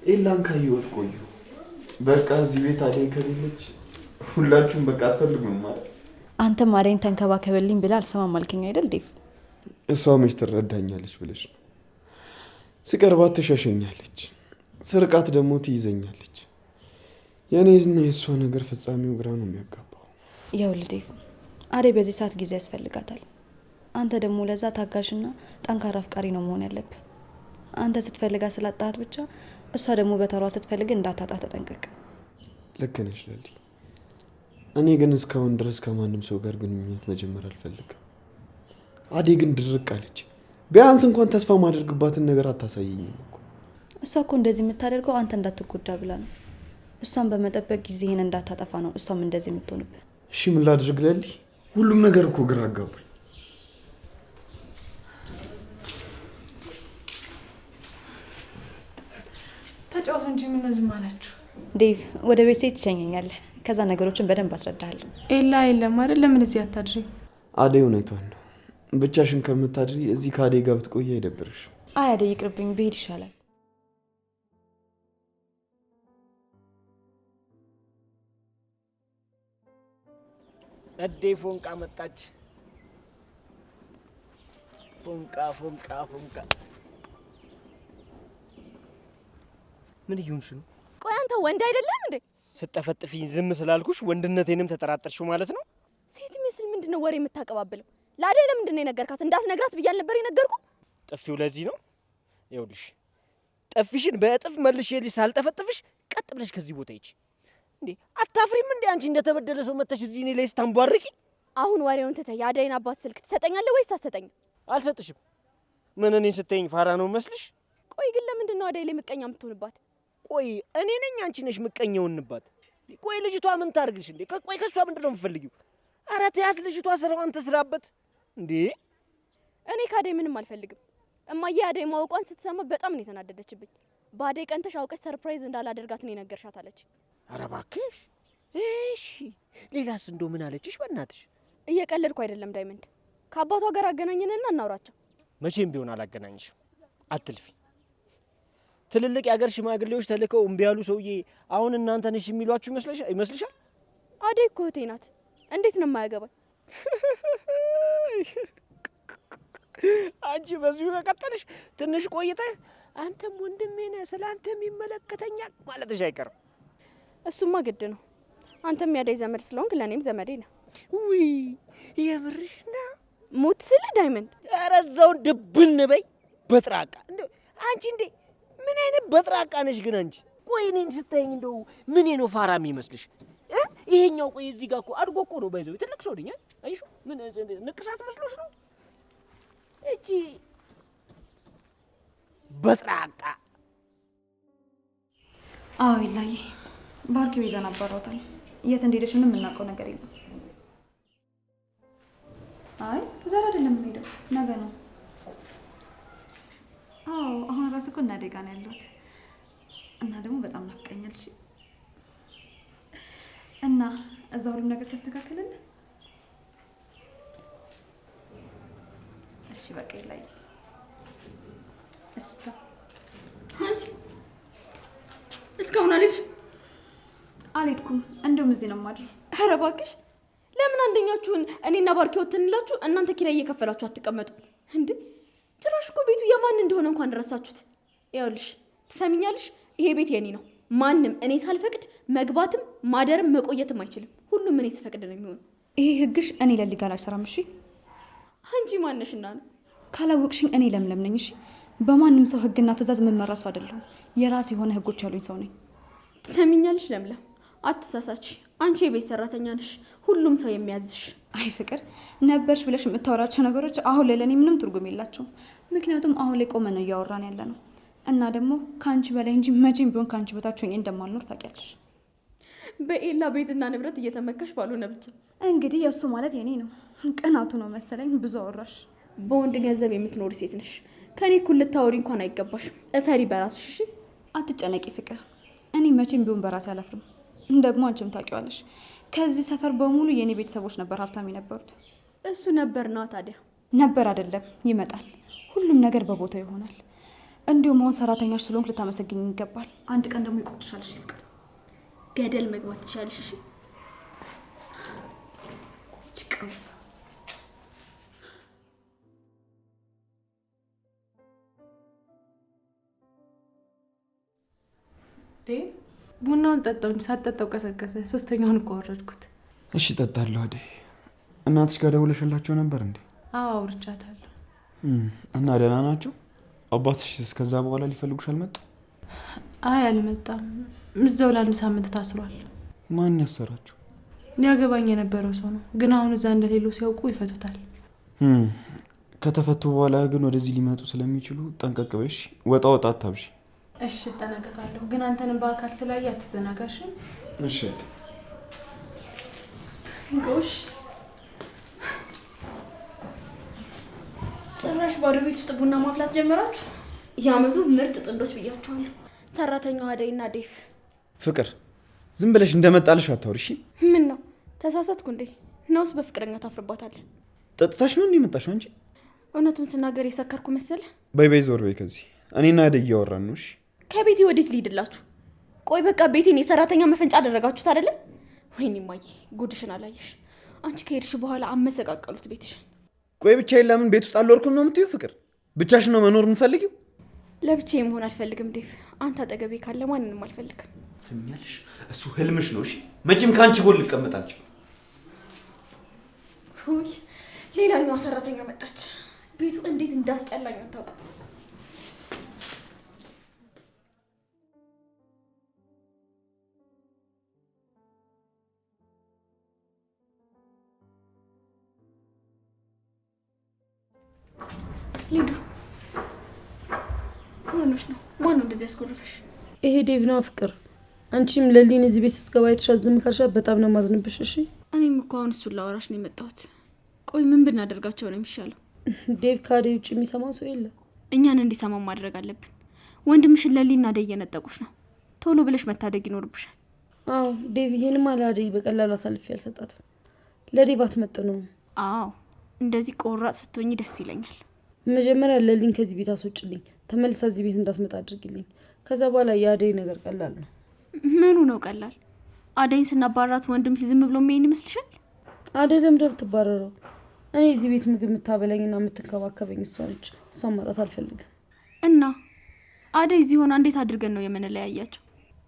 C: ኤላን ካየሁት ቆዩ። በቃ እዚህ ቤት አደይ ከሌለች ሁላችሁም በቃ አትፈልጉም ማለት።
A: አንተም አደይን ተንከባከበልኝ ብላ አልሰማም አልከኝ አይደል ዴቭ?
C: እሷ መች ትረዳኛለች ብለሽ ነው? ስቀርባት ትሸሸኛለች፣ ስርቃት ደግሞ ትይዘኛለች። የእኔና የእሷ ነገር ፍጻሜው ግራ ነው የሚያጋባው።
A: ይኸውልህ ዴቭ፣ አደይ በዚህ ሰዓት ጊዜ ያስፈልጋታል። አንተ ደግሞ ለዛ ታጋሽና ጠንካራ አፍቃሪ ነው መሆን ያለብህ። አንተ ስትፈልጋ ስላጣሃት ብቻ እሷ ደግሞ በተሯ ስትፈልግ እንዳታጣ ተጠንቀቅ።
C: ልክ ነሽ ለሊ። እኔ ግን እስካሁን ድረስ ከማንም ሰው ጋር ግንኙነት መጀመር አልፈልግም። አደይ ግን ድርቅ አለች። ቢያንስ እንኳን ተስፋ ማድረግባትን ነገር አታሳየኝም እኮ።
A: እሷ እኮ እንደዚህ የምታደርገው አንተ እንዳትጎዳ ብላ ነው። እሷን በመጠበቅ ጊዜህን እንዳታጠፋ ነው እሷም እንደዚህ የምትሆንብህ።
C: እሺ ምን ላድርግ ለሊ? ሁሉም ነገር እኮ ግራ አጋባኝ።
G: ተጫወቱ እንጂ ምን ዝም አላችሁ?
A: ዴቭ ወደ ቤት ሴት ትሸኘኛለህ። ከዛ ነገሮችን በደንብ አስረዳሃለሁ።
G: ኤላ የለም አይደል? ለምን እዚህ አታድሪ?
C: አደይ እውነቷን ነው። ብቻሽን ከምታድሪ እዚህ ከአደይ ጋር ብትቆይ አይደብርሽ?
A: አይ አደይ ይቅርብኝ፣ ብሄድ ይሻላል።
D: እዴ ፎንቃ መጣች። ፎንቃ ፎንቃ ፎንቃ። ምን እየሆንሽ ነው?
B: ቆይ አንተ ወንድ አይደለም እንዴ?
D: ስጠፈጥፊኝ ዝም ስላልኩሽ ወንድነቴንም ተጠራጠርሽው ማለት ነው?
B: ሴት ምስል ምንድነው ወሬ የምታቀባብለው? ለአደይ ለምንድን ነው የነገርካት? እንዳትነግራት ብያል ነበር የነገርኩ።
D: ጥፊው ለዚህ ነው። ይኸውልሽ ጥፊሽን በእጥፍ መልሼልሽ ሳልጠፈጥፍሽ ቀጥ ብለሽ ከዚህ ቦታ ሂጂ። እንዴ አታፍሪም እንዴ አንቺ እንደተበደለ ሰው መተሽ እዚህ እኔ ላይ ስታንቧርቂ?
B: አሁን ወሬውን ትተህ የአደይን አባት ስልክ ትሰጠኛለህ ወይስ አትሰጠኝም?
D: አልሰጥሽም። ምን እኔን ስትይኝ ፋራ ነው መስልሽ?
B: ቆይ ግን ለምንድን ነው አደይ ላይ ምቀኛ የምትሆንባት?
D: ቆይ እኔ ነኝ አንቺ ነሽ ምቀኛውንባት? ቆይ ልጅቷ ምን ታርግልሽ እንዴ? ቆይ ከሷ ምንድን ነው የምትፈልጊው? ኧረ ተያት፣ ልጅቷ ስራዋን ትስራበት እንዴ።
B: እኔ ከአደይ ምንም አልፈልግም። እማዬ አደይ ማወቋን ስትሰማ በጣም ነው የተናደደችብኝ። በአደይ ቀንተሽ አውቀሽ ሰርፕራይዝ እንዳላደርጋት ነው የነገርሻት አለች።
D: ኧረ እባክሽ። እሺ ሌላስ እንደው ምን አለችሽ? በእናትሽ
B: እየቀለድኩ አይደለም ዳይመንድ። ከአባቷ ጋር አገናኝንና እናውራቸው።
D: መቼም ቢሆን አላገናኝሽም። አትልፊ። ትልልቅ የአገር ሽማግሌዎች ተልከው እምቢ ያሉ ሰውዬ አሁን እናንተ ነሽ የሚሏችሁ ይመስልሻል?
B: አደይ እኮ እህቴ ናት። እንዴት ነው የማያገባኝ?
D: አንቺ በዚሁ ከቀጠልሽ ትንሽ ቆይተህ አንተም ወንድሜ ነህ ስለ አንተም ይመለከተኛል ማለትሽ አይቀርም።
B: እሱማ ግድ ነው። አንተም ያደይ ዘመድ ስለሆንክ ለእኔም ዘመዴ ነህ።
D: ውይ የምርሽና
B: ሙት ስለ ዳይመንድ።
D: ኧረ እዛውን ድብን በይ በጥራቃ። እንደው አንቺ እንዴ ምን አይነት በጥራቃ ነሽ ግን አንቺ? ቆይ እኔን ስታይኝ እንደው ምን ነው ፋራ የሚመስልሽ? ይሄኛው ቆይ እዚህ ጋር እኮ አድጎ እኮ ነው ባይዘው ትልቅ ሰው ነኝ። አይሹ ምን ንቅሳት መስሎሽ ነው? እቺ በጥራቃ።
A: አዎ ይላይ ባርኪው ይዘን አባራውታል። የት እንደሄደች ምንም የምናውቀው ነገር የለም። አይ ዛሬ አይደለም የምንሄደው፣ ነገ ነው። አዎ አሁን ራስ እኮ እናቴ ጋር ነው ያለሁት እና ደግሞ በጣም ናፍቀኛል። እና እዛ ሁሉም ነገር ተስተካከለልን? እሺ በቃ ይላይ። እሺ
B: አንቺ እስካሁን
A: አልሄድኩም። እንደውም እዚህ ነው የማድረው።
B: ኧረ እባክሽ ለምን አንደኛችሁን እኔና ባርኪ ወጥንላችሁ እናንተ ኪራይ እየከፈላችሁ አትቀመጡ እንዴ? ጭራሽ እኮ ቤቱ የማን እንደሆነ እንኳን ረሳችሁት። ይኸውልሽ ትሰሚኛለሽ፣ ይሄ ቤት የኔ ነው። ማንም እኔ ሳልፈቅድ መግባትም ማደርም መቆየትም አይችልም። ሁሉም እኔ ስፈቅድ ነው የሚሆነው።
A: ይሄ ህግሽ እኔ ለሊጋ አልሰራም። እሺ
B: አንቺ ማነሽና ነው?
A: ካላወቅሽኝ እኔ ለምለም ነኝ። እሺ በማንም ሰው ህግና ትእዛዝ የምመራ ሰው አይደለሁም። የራስ የሆነ ህጎች ያሉኝ ሰው ነኝ።
B: ትሰሚኛለሽ ለምለም፣ አትሳሳች። አንቺ የቤት ሰራተኛ ነሽ፣ ሁሉም ሰው የሚያዝሽ።
A: አይ ፍቅር ነበርሽ ብለሽ የምታወራቸው ነገሮች አሁን ላይ ለእኔ ምንም ትርጉም የላቸውም። ምክንያቱም አሁን ላይ ቆመን ነው እያወራን ያለ ነው እና ደግሞ ከአንቺ በላይ እንጂ መቼም ቢሆን ከአንቺ በታች ሆኜ እንደማልኖር ታውቂያለሽ።
B: በኤላ ቤትና ንብረት እየተመካሽ ባልሆነ ብቻ።
A: እንግዲህ የእሱ ማለት የኔ ነው። ቅናቱ ነው መሰለኝ። ብዙ አወራሽ።
B: በወንድ ገንዘብ የምትኖሪ ሴት ነሽ። ከኔ እኩል ልታወሪ እንኳን አይገባሽም። እፈሪ በራስሽ። እሺ
A: አትጨነቂ ፍቅር። እኔ መቼም ቢሆን በራሴ አላፍርም። ደግሞ አንቺም ታውቂዋለሽ፣ ከዚህ ሰፈር በሙሉ የኔ ቤተሰቦች ነበር ሀብታም የነበሩት።
B: እሱ ነበር ነው ታዲያ?
A: ነበር አይደለም፣ ይመጣል። ሁሉም ነገር በቦታው ይሆናል። እንዲሁም አሁን ሰራተኛሽ ስለሆንክ ልታመሰግኝ ይገባል። አንድ ቀን ደግሞ ይቆጭሻል። እሺ ፍቅር፣
B: ገደል መግባት ትችያለሽ። እሺ ቀውስ።
G: ቡናውን ጠጣው እንጂ ሳትጠጣው ቀሰቀሰ። ሶስተኛውን እኮ አወረድኩት።
C: እሺ እጠጣለሁ። አደይ እናትሽ ጋር ደውለሽላቸው ነበር እንዴ?
G: አዎ አውርቻታለሁ።
C: እና ደህና ናቸው? አባትሽ እስከዛ በኋላ ሊፈልጉሽ አልመጡም?
G: አይ አልመጣም። እዛው ለ1 ሳምንት ታስሯል።
C: ማን ያሰራቸው?
G: ሊያገባኝ የነበረው ሰው ነው፣ ግን አሁን እዛ እንደሌሉ ሲያውቁ ይፈቱታል።
C: ከተፈቱ በኋላ ግን ወደዚህ ሊመጡ ስለሚችሉ ጠንቀቅ በይ። ወጣ ወጣ አታብሺ።
G: እሺ እጠነቀቃለሁ፣ ግን አንተንም በአካል ስላየ አትዘናጋሽ።
C: እሺ
B: ጎሽ ጭራሽ ባዶ ቤት ውስጥ ቡና ማፍላት ጀመራችሁ። የአመቱ ምርጥ ጥንዶች ብያችኋለሁ። ሰራተኛዋ አደይና ዴቭ።
C: ፍቅር ዝም ብለሽ እንደመጣልሽ አታውሪ።
B: ምን ነው ተሳሳትኩ እንዴ? ነውስ በፍቅረኛ ታፍርባታለህ?
C: ጠጥታሽ ነው እንዴ የመጣሽው አንቺ?
B: እውነቱን ስናገር የሰከርኩ መሰለ?
C: በይ በይ ዞር በይ ከዚህ። እኔና አደይ እያወራን ነው። እሺ
B: ከቤቴ ወዴት ልሂድላችሁ? ቆይ በቃ ቤቴን የሰራተኛ መፈንጫ አደረጋችሁት አይደለ? ወይኔ ማዬ ጉድሽን አላየሽ። አንቺ ከሄድሽ በኋላ አመሰቃቀሉት ቤትሽን።
C: ቆይ ብቻዬን ለምን ቤት ውስጥ አልወርኩም ነው የምትይው? ፍቅር ብቻሽን ነው መኖር የምፈልጊው?
B: ለብቻዬ መሆን አልፈልግም ዴቭ። አንተ አጠገቤ ካለ ማንንም አልፈልግም።
C: ትሰሚኛለሽ? እሱ ህልምሽ ነው። እሺ መቼም ከአንቺ ጎን ልቀመጥ አልችልም።
B: ውይ ሌላኛዋ ሰራተኛ መጣች። ቤቱ እንዴት እንዳስጠላኝ አታውቅም። ሊዱ ሆኖሽ ነው? ማነው እንደዚህ ያስኮርፈሽ?
E: ይሄ ዴቭ ነው ፍቅር። አንቺም ለሊን እዚህ ቤት ስትገባ የተሻለ ዝም ካልሻት በጣም ነው ማዝንብሽ። እሺ
B: እኔም እኮ አሁን እሱን ላወራሽ ነው የመጣሁት። ቆይ ምን ብናደርጋቸው ነው የሚሻለው?
E: ዴቭ ከአደይ ውጭ የሚሰማው ሰው የለም።
B: እኛን እንዲሰማው ማድረግ አለብን። ወንድምሽን ለሊና አደይ እየነጠቁሽ ነው። ቶሎ ብለሽ መታደግ ይኖርብሻል።
E: አዎ ዴቭ ይሄንማ ለአደይ በቀላሉ አሳልፌ አልሰጣትም። ለዴቭ አትመጥነውም።
B: አዎ እንደዚህ ቆራጥ ስትሆኝ ደስ ይለኛል።
E: መጀመሪያ ለሊን ከዚህ ቤት አስወጭልኝ፣ ተመልሳ እዚህ ቤት እንዳትመጣ አድርግልኝ። ከዛ በኋላ የአደይ ነገር ቀላል ነው።
B: ምኑ ነው ቀላል? አደይን ስናባራት ወንድምሽ ዝም ብሎ የሚሄን ይመስልሻል?
E: አደይ ለምደብ ትባረረው። እኔ እዚህ ቤት ምግብ የምታበላኝና የምትንከባከበኝ እሷ ነች። እሷን ማጣት አልፈልግም።
B: እና አደይ እዚህ ሆና እንዴት አድርገን ነው የምንለያያቸው?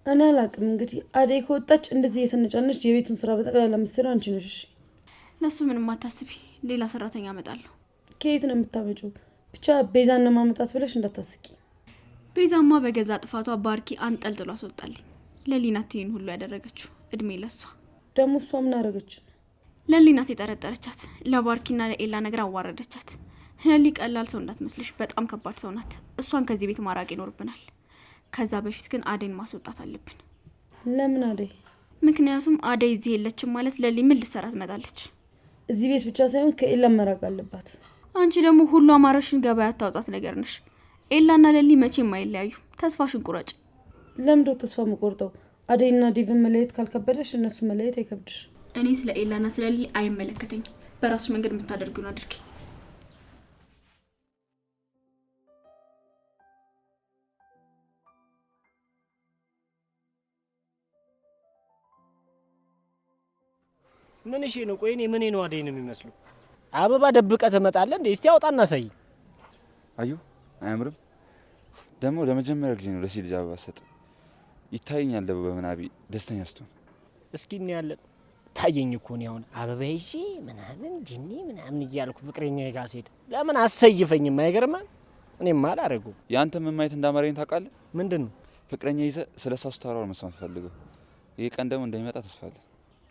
E: እኔ አላቅም። እንግዲህ አደይ ከወጣች እንደዚህ የተነጫነች የቤቱን ስራ በጠቅላላ ምስራ አንቺ ነሽ። እሺ
B: ለሱ ምንም አታስቢ፣ ሌላ ሰራተኛ አመጣለሁ።
E: ከየት ነው የምታመጪው? ብቻ ቤዛን ለማመጣት ብለሽ እንዳታስቂ።
B: ቤዛማ በገዛ ጥፋቷ ባርኪ አንጠልጥሎ አስወጣልኝ። ለሊናት ይሄን ሁሉ ያደረገችው እድሜ ለሷ።
E: ደግሞ እሷ ምን አደረገች?
B: ለሊናት የጠረጠረቻት ለባርኪና ለኤላ ነገር አዋረደቻት። ለሊ ቀላል ሰው እንዳትመስልሽ፣ በጣም ከባድ ሰው ናት። እሷን ከዚህ ቤት ማራቅ ይኖርብናል። ከዛ በፊት ግን አደይን ማስወጣት አለብን።
E: ለምን አደይ?
B: ምክንያቱም አደይ እዚህ የለችም ማለት ለሊ ምን ልትሰራ ትመጣለች?
E: እዚህ ቤት ብቻ ሳይሆን ከኤላ መራቅ አለባት።
B: አንቺ ደግሞ ሁሉ አማረሽን ገበያ አታውጣት ነገር ነሽ። ኤላና ለሊ መቼም አይለያዩ። ተስፋሽን ቁረጭ።
E: ለምዶ ተስፋ መቆርጠው? አደይና ዴቭን መለየት ካልከበደሽ እነሱ መለየት አይከብድሽ።
B: እኔ ስለ ኤላና ስለ ለሊ አይመለከተኝም። በራስሽ መንገድ የምታደርጊውን አድርጊ።
D: ምን እሺ ነው? ቆይ እኔ ምን ነው አደይ ነው የሚመስለው? አበባ ደብቀ ትመጣለህ እንዴ? እስቲ አውጣና ሳይ።
H: አዩ አያምርም? ደግሞ ለመጀመሪያ ጊዜ ነው ለሴት ልጅ አበባ ሰጥ ይታየኛል። በምናቢ ደስተኛ ስትሆን
D: እስኪ እናያለን። ታየኝ እኮ ነው አሁን አበባ ይዤ ምናምን ጅኒ ምናምን እያልኩ ፍቅረኛ ጋር ስሄድ ለምን አሰይፈኝም? አይገርምም? እኔማ አላረገው።
H: ያንተ ምን ማየት እንዳማረኝ ታውቃለህ?
D: ምንድን ነው?
H: ፍቅረኛ ይዘህ ስለ እሷ ስታወራ መስማት ፈልገው። ይሄ ቀን ደግሞ እንደሚመጣ ተስፋ አለ።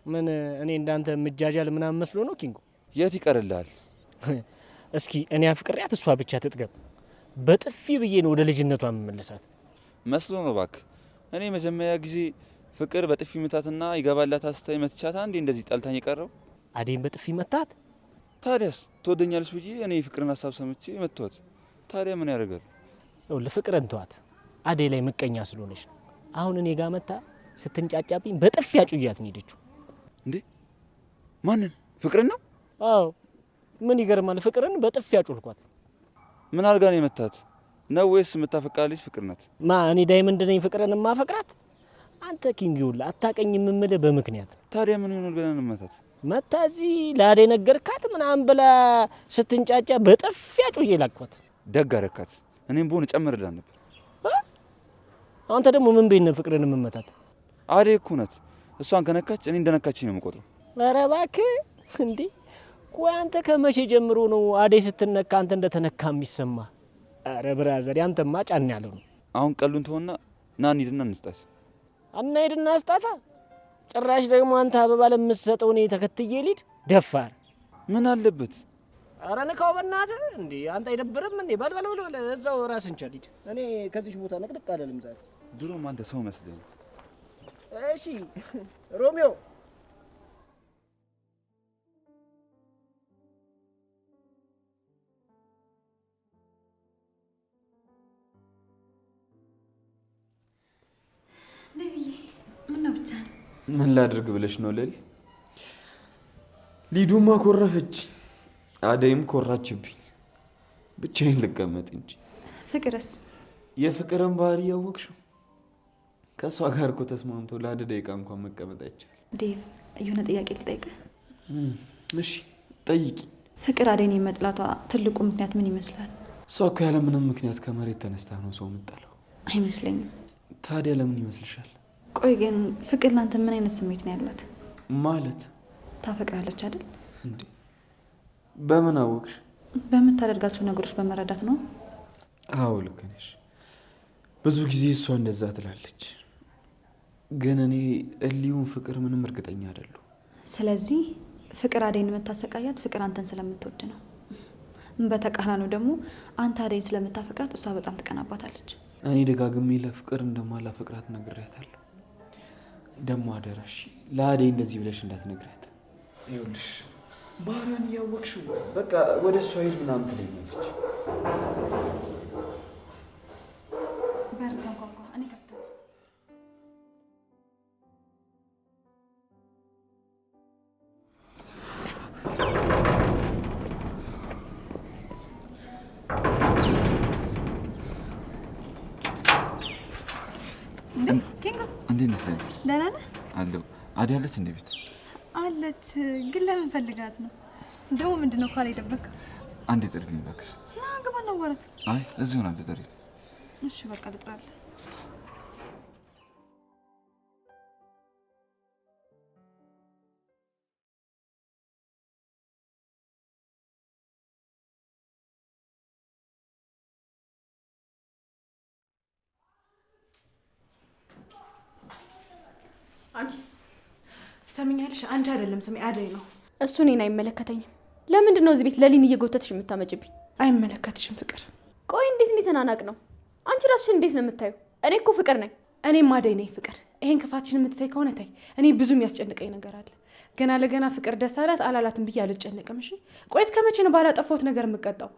D: ምን እኔ እንዳንተ ምጃጃል ምናምን መስሎ ነው ኪንጎ?
H: የት ይቀርልሃል?
D: እስኪ እኔ አፍቅሪያት እሷ ብቻ ትጥገብ። በጥፊ ብዬ ነው ወደ ልጅነቷ የምመለሳት
H: መስሎ ነው። እባክህ እኔ መጀመሪያ ጊዜ ፍቅር በጥፊ መታትና ይገባላት አስታይ መትቻታ እንዴ እንደዚህ ጠልታኝ የቀረው።
D: አዴን በጥፊ መታት።
H: ታዲያስ ትወደኛለች ብዬ እኔ ፍቅርን ሀሳብ ሰምቼ መተዋት። ታዲያ ምን ያደርጋል?
D: ለፍቅርን ተዋት። አዴ ላይ ምቀኛ ስለሆነች ነው። አሁን እኔ ጋር መታ ስትንጫጫብኝ በጥፊ አጩያት ነው ሄደችው።
H: እንዴ ማንን? ፍቅርን ነው?
D: አዎ ምን ይገርማል? ፍቅርን በጥፊ አጩልኳት።
H: ምን አድርጋ ነው የመታት ነው? ወይስ የምታፈቅራት ልጅ ፍቅር ናት?
D: ማ እኔ ዳይመንድ ነኝ ፍቅርን ማፈቅራት? አንተ ኪንግ ይውላ አታቀኝም የምልህ በምክንያት።
H: ታዲያ ምን ይሆናል ብለን እንመታት?
D: መታ እዚህ ላዴ ነገርካት ምናምን ብላ ስትንጫጫ በጥፊያ ጩዬ ላኳት።
H: ደግ አደረካት። እኔም ብሆን እጨምርላት ነበር።
D: አንተ ደግሞ ምን ቤት ነው ፍቅርን የምመታት?
H: አዴ እኮ ናት። እሷን ከነካች እኔ እንደነካችኝ ነው የምቆጥረው።
D: ኧረ እባክህ እንዴ! ቆይ አንተ ከመቼ ጀምሮ ነው አዴ ስትነካ አንተ እንደተነካ የሚሰማ? ኧረ ብራዘር ያንተማ ጫን ያለው ነው።
H: አሁን ቀሉን ተወና ና እንሂድና እንስጣት።
D: ሂድና ስጣታ። ጭራሽ ደግሞ አንተ አበባ ለምትሰጠው እኔ ተከትዬ ልሂድ? ደፋር
H: ምን አለበት?
D: ኧረ ንካው በእናትህ እንዴ! አንተ አይደብርም እንዴ? በል እዛው ራስን ቻል ሂድ። እኔ ከዚህ ቦታ ነቅድቅ አለልም ዛሬ።
H: ድሮም አንተ ሰው መስለኝ።
D: እሺ ሮሚዮ
A: ደብዬ ምን ነው ብቻ?
C: ምን ላድርግ ብለሽ ነው ሌሊ? ሊዱማ ኮረፈች፣ አደይም ኮራችብኝ። ብቻዬን ልቀመጥ እንጂ።
A: ፍቅርስ?
C: የፍቅርን ባህሪ ያወቅሽው? ከእሷ ጋር እኮ ተስማምቶ ለአንድ ደቂቃ እንኳን መቀመጥ አይቻልም።
A: ዴቭ የሆነ ጥያቄ ልጠይቅህ?
C: እሺ ጠይቂ።
A: ፍቅር አደይን የመጥላቷ ትልቁ ምክንያት ምን ይመስላል?
C: እሷ እኮ ያለ ምንም ምክንያት ከመሬት ተነስታ ነው ሰው የምጠላው።
A: አይመስለኝም።
C: ታዲያ ለምን ይመስልሻል?
A: ቆይ ግን ፍቅር ላንተ ምን አይነት ስሜት ነው ያላት?
C: ማለት
A: ታፈቅራለች አይደል
C: እንዴ? በምን አወቅሽ?
A: በምታደርጋቸው ነገሮች በመረዳት ነው።
C: አዎ ልክ ነሽ። ብዙ ጊዜ እሷ እንደዛ ትላለች፣ ግን እኔ እሊውን ፍቅር ምንም እርግጠኛ አይደለሁ።
A: ስለዚህ ፍቅር አደይን የምታሰቃያት ፍቅር አንተን ስለምትወድ ነው። በተቃራኒው ደግሞ አንተ አደይን ስለምታፈቅራት እሷ በጣም ትቀናባታለች።
C: እኔ ደጋግሜ ለፍቅር እንደማላፈቅራት ነግሬያታለሁ። ደግሞ አደራሽ ለአደይ እንደዚህ ብለሽ እንዳትነግሪያት። ይኸውልሽ ባህሪዋን እያወቅሽው በቃ ወደ እሷ ሄድ ምናምን ትለኛለች።
A: በር ተንኳኳ። እኔ ከፍታለሁ።
H: እንዴት ነሽ?
A: ደህና ነህ?
H: አለሁ። አደይ አለች እንዴ? ቤት
A: አለች። ግን ለምን ፈልጋት ነው ደግሞ? ምንድነው ካለ የደበቀው?
H: አንዴ ጥሪልኝ እባክሽ።
A: ና ግባ እናወራት።
H: አይ እዚሁ ነው አንዴ ጥሪልኝ።
A: እሺ በቃ ልጥራለሁ።
G: አንቺ ሰሚኛለሽ? አንቺ አይደለም ስሜ አደይ ነው።
B: እሱ እኔን አይመለከተኝም። ለምንድን ነው እዚህ ቤት ለሊን እየጎተትሽ የምታመጭብኝ?
G: አይመለከትሽም ፍቅር።
B: ቆይ እንዴት ተናናቅ ነው? አንቺ ራስሽን እንዴት ነው የምታዩ? እኔ እኮ ፍቅር ነኝ።
G: እኔም አደይ ነኝ ፍቅር። ይሄን ክፋትሽን የምትታይ ከሆነ ታይ። እኔ ብዙ የሚያስጨንቀኝ ነገር አለ። ገና ለገና ፍቅር ደስ አላት አላላትም ብዬ አልጨነቅም። እሺ ቆይ እስከ መቼ ነው ባላጠፋሁት ነገር የምቀጣው?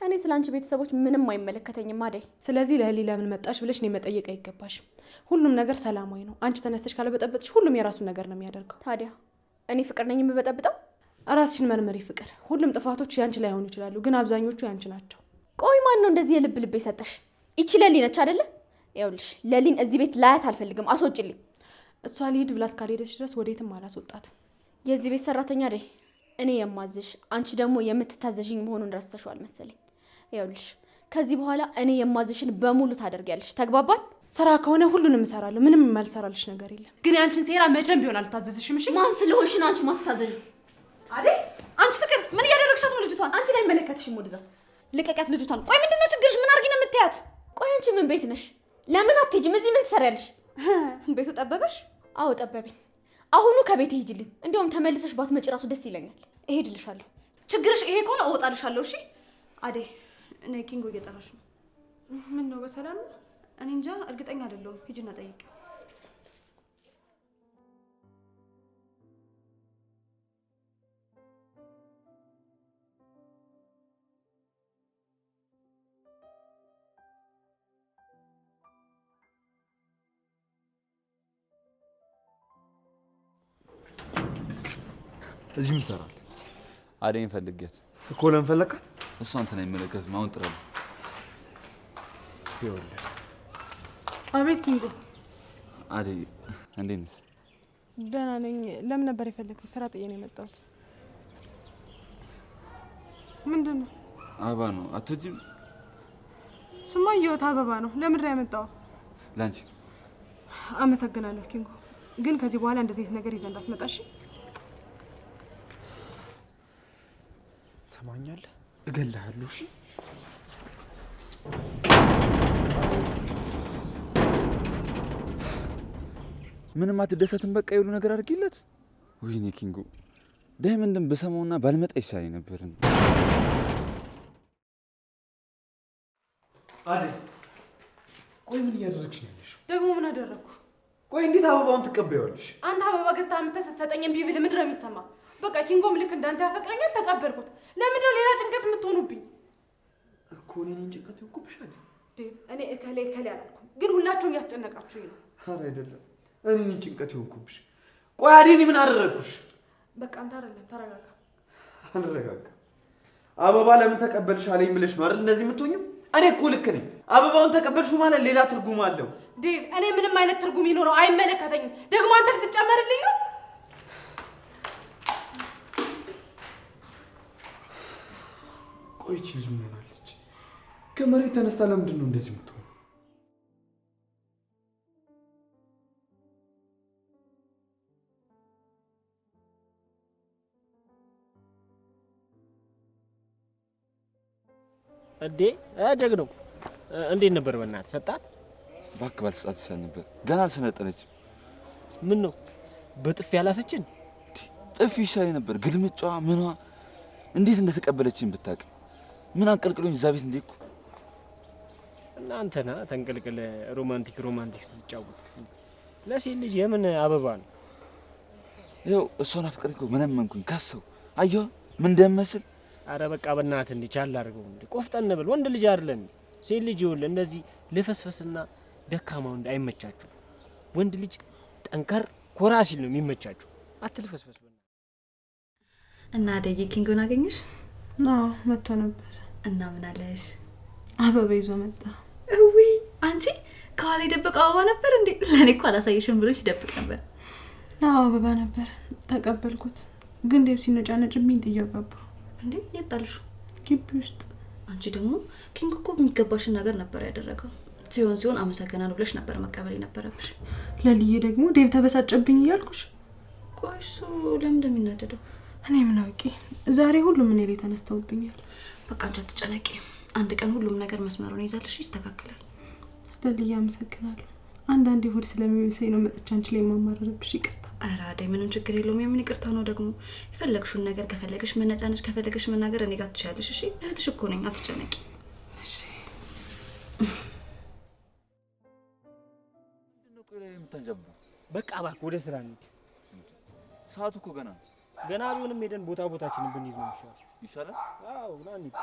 B: እኔ ስለ አንቺ ቤተሰቦች ምንም አይመለከተኝም አደይ።
G: ስለዚህ ለሊ ለምን መጣሽ ብለሽ እኔ መጠየቅ አይገባሽም። ሁሉም ነገር ሰላማዊ ነው። አንቺ ተነስተሽ ካለበጠበጥሽ ሁሉም የራሱን ነገር ነው የሚያደርገው።
B: ታዲያ እኔ ፍቅር ነኝ የምበጠብጠው?
G: ራስሽን መርመሪ ፍቅር። ሁሉም ጥፋቶች ያንቺ ላይሆኑ ይችላሉ፣ ግን አብዛኞቹ ያንቺ ናቸው።
B: ቆይ ማን ነው እንደዚህ የልብ ልብ የሰጠሽ? ይቺ ለሊ ነች አይደለ? ይኸውልሽ ለሊን እዚህ ቤት ላያት አልፈልግም፣ አስወጪልኝ።
G: እሷ ልሂድ ብላ እስካልሄደች ድረስ ወዴትም አላስወጣትም።
B: የዚህ ቤት ሰራተኛ አይደል? እኔ የማዝሽ አንቺ ደግሞ የምትታዘዥኝ መሆኑን ረስተሽዋል መሰለኝ። ይኸውልሽ ከዚህ በኋላ እኔ የማዝሽን በሙሉ ታደርጊያለሽ። ተግባባን?
G: ስራ ከሆነ ሁሉንም እሰራለሁ። ምንም የማልሰራልሽ ነገር የለም። ግን ያንቺን ሴራ መቼም ቢሆን አልታዘዝሽም። እሺ
B: ማን ስለሆንሽ ነው አንቺ ማትታዘዡ?
A: አደይ አንቺ ፍቅር ምን እያደረግሻት ነው? ልጅቷን
B: አንቺ ላይ መለከትሽም ወደዛ
A: ልቀቂያት ልጅቷን። ቆይ ምንድነው ችግርሽ? ምን አድርጊ ነው የምትያት?
B: ቆይ አንቺ ምን ቤት ነሽ? ለምን አትሄጂም? እዚህ ምን ትሰሪያለሽ?
A: ቤቱ ጠበበሽ?
B: አዎ ጠበበኝ። አሁኑ ከቤት ሂጂልኝ። እንዲያውም ተመልሰሽ ባትመጪ እራሱ ደስ ይለኛል።
A: እሄድልሻለሁ። ችግርሽ ይሄ ከሆነ እወጣልሻለሁ። እሺ አደይ ነይ፣ ኪንጎ እየጠራሽ ነው።
G: ምን ነው በሰላም ነው?
A: እኔ እንጃ እርግጠኛ አይደለሁም። ሂጂና ጠይቂ።
C: እዚህ ምን ሰራል?
H: አደይን ፈልጌያት
C: እኮ ለምን ፈለካት?
H: እሷ አንተን አይመለከትም። አሁን ጥራለሁ።
C: ይኸውልህ
G: አቤት ኪንጎ።
H: አደይ እንዴት ነሽ?
G: ደህና ነኝ። ለምን ነበር የፈለግከኝ? ስራ ጥዬ ነው የመጣሁት። ምንድን ነው?
H: አበባ ነው። አትወጂም?
G: እሱማ እየወጣ አበባ ነው። ለምን ነው ያመጣው?
H: ላንቺ።
G: አመሰግናለሁ ኪንጎ፣ ግን ከዚህ በኋላ እንደዚህ አይነት ነገር ይዘህ እንዳትመጣ እሺ?
C: ትሰማኛለህ? እገልሃለሁ። እሺ
H: ምንም አትደሰትም? በቃ የሁሉ ነገር አድርጊለት። ወይኔ ኪንጎ፣ ዳይመንድን በሰማውና ባልመጣ ይሻለኝ ነበር።
C: አደይ ቆይ ምን እያደረግሽ ነው ያለሽው?
G: ደግሞ ምን አደረግኩ?
C: ቆይ እንዴት አበባውን ትቀበያለሽ?
G: አንተ አበባ ገዝታ የምትሰጠኝ እምቢ ብልህ ምንድን ነው የሚሰማ? በቃ ኪንጎም ልክ እንዳንተ ያፈቅረኛል፣ ተቀበልኩት። ለምንድን ነው ሌላ ጭንቀት የምትሆኑብኝ?
C: እኮ እኔን ጭንቀት ይወኩብሻል።
G: እኔ እከሌ አላልኩም፣ ግን ሁላችሁም ያስጨነቃችሁኝ ነው።
C: ኧረ አይደለም፣ እኔን ጭንቀት ይወኩብሽ። ቆይ አደይ እኔ ምን አደረግኩሽ?
G: በቃ አንተ አይደለም፣ ተረጋጋ።
C: አልረጋጋ። አበባ ለምን ተቀበልሽ አለኝ ብለሽ ነው አይደል እንደዚህ የምትሆኚው? እኔ እኮ ልክ ነኝ። አበባውን ተቀበልሽ ማለት ሌላ ትርጉም አለው።
G: ዴቭ፣ እኔ ምንም አይነት ትርጉም ይኖረው አይመለከተኝም። ደግሞ አንተ ልትጨመርልኝ ነው?
C: ቆይቺ ልጅ ምን ሆናለች? ከመሬት ተነስታ ለምንድን ነው እንደዚህ የምትሆነው?
D: እንዴ ጀግነው እንዴት ነበር? በእናትህ ሰጣት?
H: እባክህ ባልሰጣት ይሻል ነበር። ገና አልሰለጠነችም።
D: ምን ነው በጥፊ ያላሰችን?
H: ጥፊ ይሻለኝ ነበር። ግልምጫዋ ምኗ እንዴት እንደተቀበለችኝ ብታውቅ። ምን አንቀልቅሎኝ እዛ ቤት እንዴ እኮ
D: እናንተና ተንቀልቅለ ሮማንቲክ ስትጫወት ለሴት ልጅ የምን አበባ ነው?
H: ይኸው እሷን አፍቅሬ እኮ መነመንኩኝ። ካሰው አየሁ ምን እንደምመስል።
D: አረ በቃ በእናትህ እንዴ ቻል አድርገው እንዴ። ቆፍጠን ብል። ወንድ ልጅ አይደለም ሴት ልጅ ይኸውልህ እንደዚህ ልፈስፈስና ደካማው እንደ አይመቻችሁ። ወንድ ልጅ ጠንከር ኮራ ሲል ነው የሚመቻችሁ። አትልፈስፈስ በእናትህ።
A: እና አደይ ኪንጎን አገኘሽ?
G: አዎ መጥቶ ነበር።
A: እና ምን አለሽ?
G: አበባ ይዞ መጣ።
A: እዊ አንቺ ከኋላ የደበቀው አበባ ነበር እንዴ? ለኔ እኮ አላሳየሽም ብሎ ሲደብቅ ነበር።
G: አዎ አበባ ነበር፣ ተቀበልኩት። ግን ዴቭ ሲነጫነጭብኝ ጥዬው ገባሁ።
A: እንዴ የት ጣልሽው?
G: ግቢ ውስጥ።
A: አንቺ ደግሞ ኪንጎ እኮ የሚገባሽን ነገር ነበር ያደረገው። ሲሆን አመሰግናለሁ ብለሽ ነበር መቀበል የነበረብሽ።
G: ለልዬ ደግሞ ዴቭ ተበሳጨብኝ እያልኩሽ።
A: ቆይ እሱ ለምን እንደሚናደደው
G: እኔ ምን አውቄ። ዛሬ ሁሉም እኔ ላይ ተነስተውብኛል።
A: በቃ አንቺ አትጨነቂ። አንድ ቀን ሁሉም ነገር መስመሩን ይዛልሽ ይስተካከላል።
G: ለልዬ አመሰግናለሁ። አንዳንዴ ሆድ ስለሚመስለኝ ነው መጥቻ አንቺ ላይ ማማረርብሽ። ይቅርታ።
A: ኧረ አደይ ምንም ችግር የለውም። የምን ይቅርታ ነው ደግሞ? የፈለግሽውን ነገር ከፈለግሽ መነጫነጭ፣ ከፈለግሽ መናገር እኔ ጋር ትችያለሽ። እሺ እህትሽ እኮ ነኝ፣ አትጨነቂ።
G: እሺ
H: ምንድነው ቆይ ላይ የምታንጀምረው?
D: በቃ እባክህ ወደ ስራ እንሂድ።
H: ሰዓቱ እኮ ገና ነው።
D: ገና ቢሆንም ሄደን ቦታችንን ብንይዝ ነው
H: ይሻላል።
D: አዎ ና እንሂድ።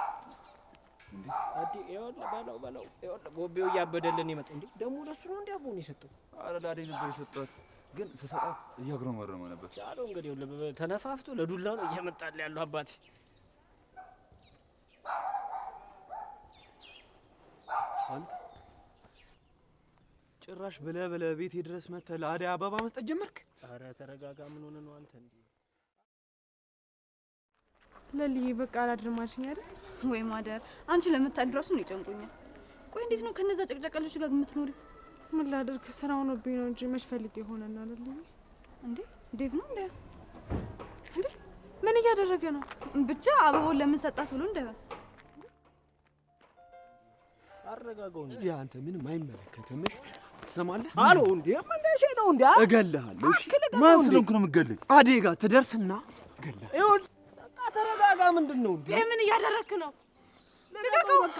D: እንዴ አዲ ይኸውልህ በለው ይኸውልህ ቦቤው እያበደልን ይመጣ። እንዴ ደግሞ ለሱ ነው እንዴ አቦን የሰጠው?
H: ኧረ ለአደይ ነበር የሰጧት፣ ግን ስሰጣት እያጉረመረመ ነበር።
D: ቻለው እንግዲህ ይኸውልህ ተነፋፍቶ ለዱላ ነው እየመጣልህ ያለው አባቴ።
C: አንተ ጭራሽ ብለህ ቤቴ ድረስ መተህ ለአደይ አበባ መስጠት ጀመርክ?
D: ኧረ ተረጋጋ። ምን ሆነ ነው አንተ እንዴ?
G: ለልዬ በቃ አላድርም አልሽኝ አይደል?
A: ወይ ማደር፣ አንቺ ለምታድር ራሱ ነው ይጨንቁኛል። ቆይ እንዴት ነው ከነዛ ጨቅጨቀሎች ጋር የምትኖሪው?
G: ምን ላድርግ? ስራ ሆኖብኝ ነው እንጂ መች ፈልጌ ሆነና ለልዬ።
A: እንዴ ዴቭ ነው እንዴ?
G: እንዴ ምን እያደረገ ነው?
A: ብቻ አበባውን ለምን ሰጣት ብሎ እንደ
D: አረጋጋው እንዴ።
C: አንተ ምንም አይመለከትም። ትሰማለህ?
D: አሎ እንዴ ምን ደሽ ነው እንዴ?
C: እገልሃለሁ። እሺ
H: ማን ስለሆንኩ ነው የምትገለኝ?
C: አደይ ጋር ትደርስና እገልሃለሁ።
D: ይኸውልህ ተረጋጋ። ምንድን ነው እንዴ?
G: ምን እያደረክ ነው?
D: ልቀቀው በቃ።